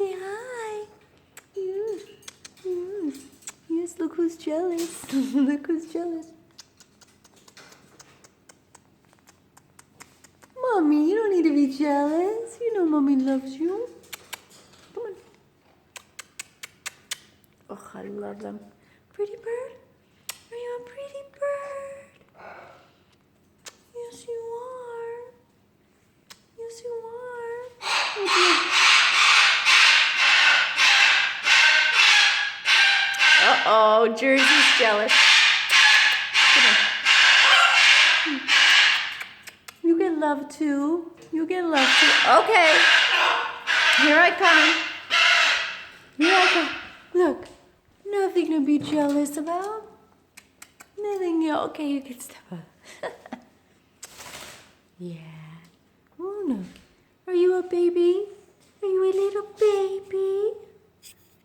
Say hi. Yes, look who's jealous. Look who's jealous. Mommy, you don't need to be jealous. You know Mommy loves you. Come on. Oh, I love them. Pretty bird? Are you a pretty bird? Yes, you are. Yes, you are. Uh-oh, Jersey's jealous. You get love too. You get love too. Okay. Here I come. Here I come. Look. Nothing to be jealous about. Nothing. Okay, you can step up. Yeah. Oh, look. Are you a baby? Are you a little baby?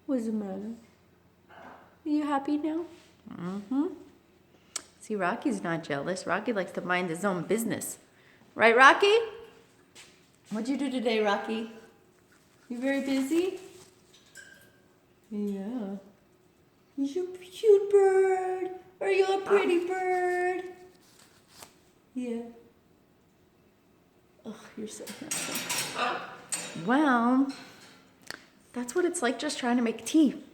What's the matter? Are you happy now? Mm-hmm. See, Rocky's not jealous. Rocky likes to mind his own business. Right, Rocky? What'd you do today, Rocky? You very busy? Yeah. You're a cute bird. Are you a pretty bird? Yeah. Oh, you're so handsome. Well, that's what it's like just trying to make tea.